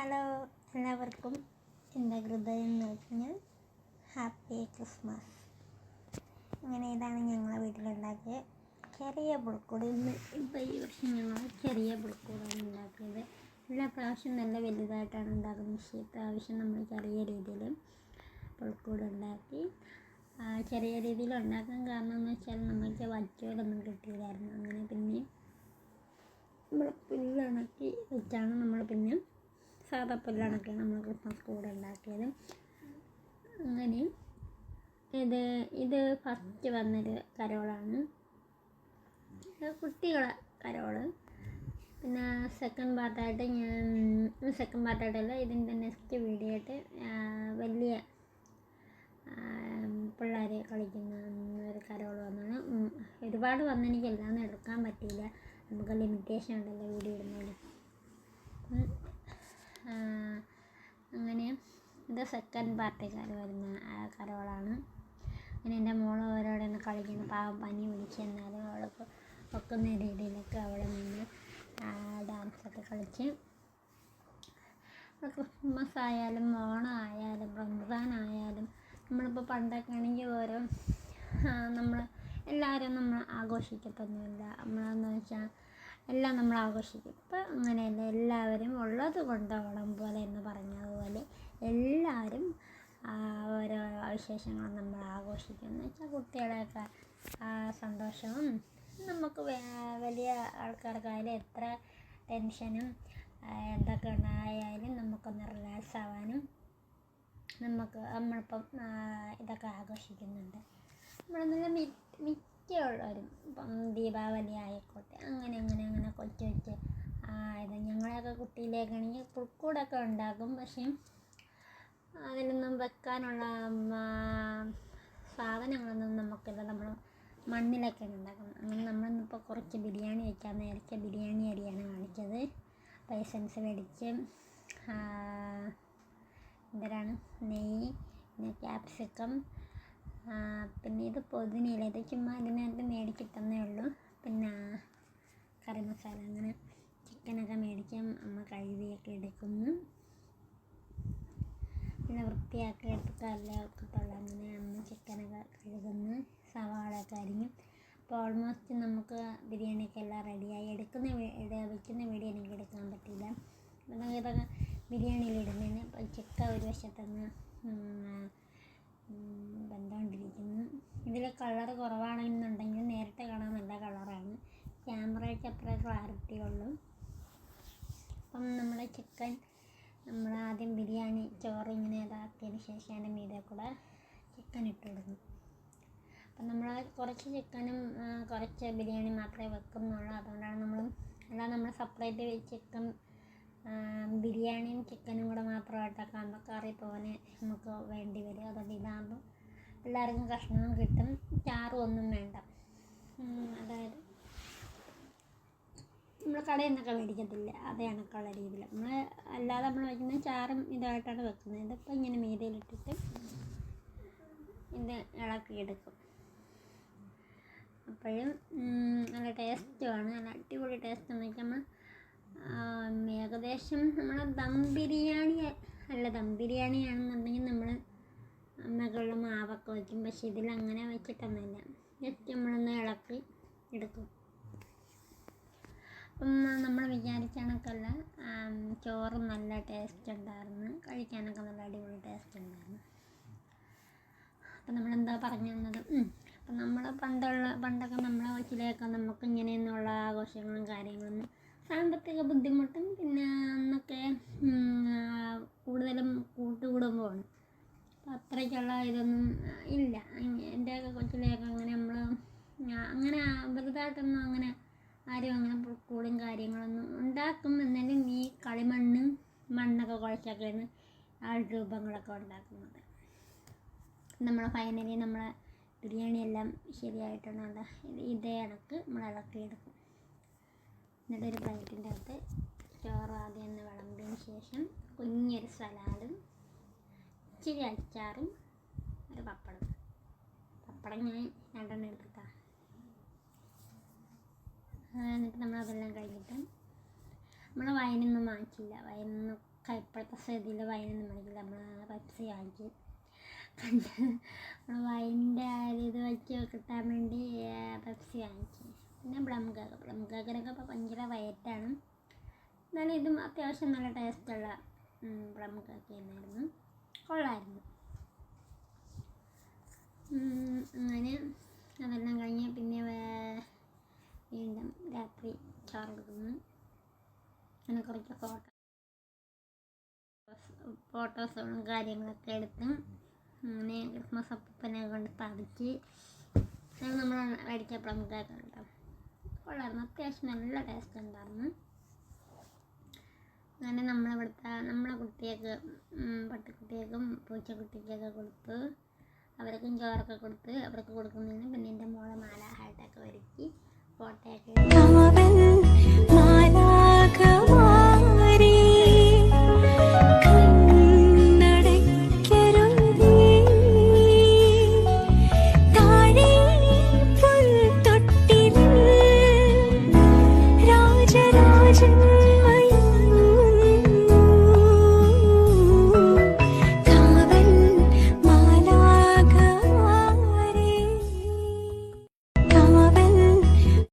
Hello, എല്ലാവർക്കും എൻ്റെ ഹൃദയം നിറഞ്ഞ ഹാപ്പി ക്രിസ്മസ്. അങ്ങനെ ഇതാണ് ഞങ്ങളെ വീട്ടിലുണ്ടാക്കിയ ചെറിയ പുൽക്കൂട്. ഇപ്പോൾ ഈ വർഷം ഞങ്ങൾ ചെറിയ പുൽക്കൂടാണ് ഉണ്ടാക്കിയത്. എല്ലാ പ്രാവശ്യം നല്ല വലുതായിട്ടാണ് ഉണ്ടാക്കുന്നത്, പക്ഷേ പ്രാവശ്യം നമ്മൾ ചെറിയ രീതിയിൽ പുൽക്കൂട് ഉണ്ടാക്കി. ചെറിയ രീതിയിൽ ഉണ്ടാക്കാൻ കാരണം എന്ന് വെച്ചാൽ നമുക്ക് വച്ചുകളൊന്നും കിട്ടിയില്ലായിരുന്നു. അങ്ങനെ പിന്നെ നമ്മൾ പുല്ലുണക്കി വെച്ചാണ് നമ്മൾ പിന്നെ സാധാ പുല്ലുണക്കിയാണ് നമ്മൾ ക്രിസ്മസ് കൂട് ഉണ്ടാക്കിയത്. അങ്ങനെ ഇത് ഫസ്റ്റ് വന്നൊരു കരോളാണ്, കുട്ടികളെ കരോള്. പിന്നെ സെക്കൻഡ് പാർട്ടായിട്ടല്ല, ഇതിൻ്റെ നെക്സ്റ്റ് വീഡിയോ ആയിട്ട് വലിയ പിള്ളേർ കളിക്കുന്ന ഒരു കരോൾ വന്നാണ്. ഒരുപാട് വന്നെനിക്ക് എല്ലാം എടുക്കാൻ പറ്റിയില്ല, നമുക്ക് ലിമിറ്റേഷൻ ഉണ്ടല്ലോ വീഡിയോ ഇടുന്നതിൽ. അങ്ങനെ ഇത് സെക്കൻഡ് പാർട്ടിക്കാർ വരുന്ന കരോളാണ്. അങ്ങനെ എൻ്റെ മോൾ അവരോടെ ഒന്ന് കളിക്കുന്നു, പാവം പനി പിടിച്ചെന്നാലും അവൾക്ക് ഒക്കുന്ന രീതിയിലൊക്കെ അവിടെ നിന്ന് ഡാൻസൊക്കെ കളിച്ച്. ക്രിസ്മസ് ആയാലും ഓണം ആയാലും റംസാൻ ആയാലും നമ്മളിപ്പോൾ പണ്ടൊക്കെ ആണെങ്കിൽ ഓരോ നമ്മൾ എല്ലാവരും നമ്മൾ ആഘോഷിക്കത്തൊന്നുമില്ല. നമ്മളെന്ന് വെച്ചാൽ എല്ലാം നമ്മൾ ആഘോഷിക്കും. ഇപ്പം അങ്ങനെയല്ല, എല്ലാവരും ഉള്ളത് കൊണ്ട് ഓണം പോലെ എന്ന് പറഞ്ഞതുപോലെ എല്ലാവരും ഓരോ വിശേഷങ്ങളും നമ്മൾ ആഘോഷിക്കും. എന്ന് വെച്ചാൽ കുട്ടികളെയൊക്കെ സന്തോഷവും, നമുക്ക് വലിയ ആൾക്കാർക്കായാലും എത്ര ടെൻഷനും എന്തൊക്കെ ഉണ്ടായാലും നമുക്കൊന്ന് റിലാക്സ് ആവാനും നമ്മളിപ്പം ഇതൊക്കെ ആഘോഷിക്കുന്നുണ്ട്. നമ്മളെന്നുള്ള മിക്കുള്ളവരും ഇപ്പം ദീപാവലി ആയിക്കോട്ടെ, അങ്ങനെ കൊച്ചു ഇത് ഞങ്ങളെയൊക്കെ കുട്ടിയിലേക്കാണെങ്കിൽ പുൽക്കൂടൊക്കെ ഉണ്ടാക്കും. പക്ഷേ അതിനൊന്നും വെക്കാനുള്ള സാധനങ്ങളൊന്നും നമുക്കില്ല, നമ്മൾ മണ്ണിലൊക്കെയാണ് ഉണ്ടാക്കുന്നത്. അങ്ങനെ നമ്മളിന്നിപ്പോൾ കുറച്ച് ബിരിയാണി വയ്ക്കാൻ നേരത്തെ ബിരിയാണി അരിയാണ് കാണിച്ചത്. എസൻസ് മേടിച്ച് നെയ്യ്, പിന്നെ ക്യാപ്സിക്കം, പിന്നെ ഇത് പുതിനയില, ഇത് ചുമ്മാ ഇതിനകത്ത് മേടിച്ചിട്ടെന്നേ ഉള്ളൂ. പിന്നെ കറി മസാല, അങ്ങനെ ചിക്കനൊക്കെ മേടിച്ച് അമ്മ കഴുകിയൊക്കെ എടുക്കുന്നു. പിന്നെ വൃത്തിയാക്കി എടുത്തിട്ടല്ലേ ഒക്കത്തുള്ളൂ. അങ്ങനെ അമ്മ ചിക്കനൊക്കെ കഴുകുന്നു, സവാളയൊക്കെ അരിഞ്ഞു. അപ്പോൾ ഓൾമോസ്റ്റ് നമുക്ക് ബിരിയാണിയൊക്കെ എല്ലാം റെഡിയായി. വയ്ക്കുന്ന വീഡിയോ എനിക്ക് എടുക്കാൻ പറ്റില്ല. അപ്പോൾ ഇതൊക്കെ ബിരിയാണിയിലിടുന്നതിന് ഇപ്പോൾ ചിക്കൻ ഒരു വശത്തുനിന്ന് വെന്തുകൊണ്ടിരിക്കുന്നു. ഇതിൽ കളർ കുറവാണെന്നുണ്ടെങ്കിൽ നേരത്തെ കാണാൻ നല്ല കളറാണ്, ക്യാമറയ്ക്ക് അത്ര ക്ലാരിറ്റി ഉള്ളൂ. അപ്പം നമ്മുടെ ചിക്കൻ നമ്മൾ ആദ്യം ബിരിയാണി ചോറ് ഇങ്ങനെ ഇതാക്കിയതിന് ശേഷമാണ് മീതെ കൂടെ ചിക്കൻ ഇട്ട് കൊടുക്കുന്നത്. അപ്പം നമ്മൾ കുറച്ച് ചിക്കനും കുറച്ച് ബിരിയാണി മാത്രമേ വെക്കുന്നുള്ളൂ. അതുകൊണ്ടാണ് നമ്മൾ സെപ്പറേറ്റ് ചിക്കൻ ബിരിയാണിയും ചിക്കനും കൂടെ മാത്രമായിട്ടൊക്കെ ആകുമ്പോൾ കറി തോനെ നമുക്ക് വേണ്ടി വരും. അതുകൊണ്ട് ഇതാകുമ്പോൾ എല്ലാവർക്കും കഷ്ണവും കിട്ടും, ചാറും ഒന്നും വേണ്ട. അതായത് നമ്മൾ കടയിൽ നിന്നൊക്കെ മേടിക്കത്തില്ല, അതേ കണക്കുള്ള രീതിയിൽ നമ്മൾ വയ്ക്കുന്ന ചാറും ഇതായിട്ടാണ് വെക്കുന്നത്. ഇതിപ്പോൾ ഇങ്ങനെ മീതയിലിട്ടിട്ട് ഇത് ഇളക്കിയെടുക്കും. അപ്പോഴും നല്ല ടേസ്റ്റുമാണ്, നല്ല അടിപൊളി ടേസ്റ്റ് എന്ന് വെച്ചാൽ നമ്മൾ ഏകദേശം നമ്മൾ ദം ബിരിയാണിയാണെന്നുണ്ടെങ്കിൽ നമ്മൾ മുകളിൽ മാവൊക്കെ വയ്ക്കും. പക്ഷേ ഇതിലങ്ങനെ വെച്ചിട്ടൊന്നുമില്ല, ജസ്റ്റ് നമ്മളൊന്ന് ഇളക്കി എടുക്കും. അപ്പം നമ്മൾ വിചാരിച്ച കണക്കല്ല, ചോറും നല്ല ടേസ്റ്റ് ഉണ്ടായിരുന്നു, കഴിക്കാനൊക്കെ നല്ല അടിപൊളി ടേസ്റ്റ് ഉണ്ടായിരുന്നു. അപ്പം നമ്മളെന്താ പറഞ്ഞു തന്നത്, അപ്പം നമ്മൾ പണ്ടൊക്കെ നമ്മളെ കൊച്ചിലെയൊക്കെ നമുക്ക് ഇങ്ങനെയൊന്നുള്ള ആഘോഷങ്ങളും കാര്യങ്ങളൊന്നും സാമ്പത്തിക ബുദ്ധിമുട്ടും, പിന്നെ അന്നൊക്കെ കൂടുതലും കൂട്ടുകുടുംബമാണ്. അപ്പം അത്രയ്ക്കുള്ള ഇതൊന്നും ഇല്ല. എൻ്റെയൊക്കെ കൊച്ചിലെയൊക്കെ അങ്ങനെ അങ്ങനെ വലുതായിട്ടൊന്നും അങ്ങനെ ആരും അങ്ങനെ പുൽക്കൂടും കാര്യങ്ങളൊന്നും ഉണ്ടാക്കും. എന്നാലും ഈ മണ്ണൊക്കെ കുഴച്ചൊക്കെയാണ് രൂപങ്ങളൊക്കെ ഉണ്ടാക്കുന്നത്. ഫൈനലി നമ്മളെ ബിരിയാണി എല്ലാം ശരിയായിട്ടുണ്ട്. ഇതേ കണക്ക് നമ്മൾ ഇളക്കിയെടുക്കും. എന്നിട്ടൊരു പ്ലേറ്റിൻ്റെ അകത്ത് ചോറ് ആദ്യം ഒന്ന് വിളമ്പിയതിന് ശേഷം കുഞ്ഞൊരു സലാഡും ഇച്ചിരി അച്ചാറും ഒരു പപ്പടം ഞാൻ 2 എണ്ണം എടുത്തിട്ടാണ്. എന്നിട്ട് നമ്മളതെല്ലാം കഴിഞ്ഞിട്ട് നമ്മൾ വൈനൊന്നും വാങ്ങിച്ചില്ല. വൈനൊന്നും ഇപ്പോഴത്തെ സ്ഥിതിയിൽ വൈനൊന്നും വാങ്ങിക്കില്ല. നമ്മൾ പെപ്സി വാങ്ങിച്ചു. കണ്ട് നമ്മൾ വൈനിൻ്റെ ഇത് വെച്ച് കിട്ടാൻ വേണ്ടി പെപ്സി വാങ്ങിച്ചു. പിന്നെ പ്ലം കേക്കിനൊക്കെ ഇപ്പോൾ ഭയങ്കര റേറ്റാണ്. എന്നാലും ഇതും അത്യാവശ്യം നല്ല ടേസ്റ്റുള്ള പ്ലം കേക്ക് തന്നെയായിരുന്നു. കൊള്ളായിരുന്നു. അങ്ങനെ അതെല്ലാം കഴിഞ്ഞ് പിന്നെ വീണ്ടും രാത്രി ചോറ് കൊടുക്കുന്നു. അങ്ങനെ കുറച്ച് ഫോട്ടോസുകളും കാര്യങ്ങളൊക്കെ എടുത്ത് അങ്ങനെ ക്രിസ്മസ് അപ്പനെ കൊണ്ട് സ്ഥാപിച്ച് അത് നമ്മൾ മേടിച്ച പ്ലം കേക്ക് കേട്ടോ. കൊള്ളായിരുന്നു. അത്യാവശ്യം നല്ല ടേസ്റ്റ് ഉണ്ടായിരുന്നു. അങ്ങനെ നമ്മളെ കുട്ടികൾക്ക് പട്ടിക്കുട്ടികൾക്കും പൂച്ചക്കുട്ടിക്കൊക്കെ കൊടുത്ത് അവർക്കും ചോറൊക്കെ കൊടുത്ത് അവർക്ക് കൊടുക്കുന്നതിന് പിന്നെ എൻ്റെ മോളെ മാല ഹാട്ടൊക്കെ ഒരുക്കി ഫോട്ടോയൊക്കെ രാജരാജൻ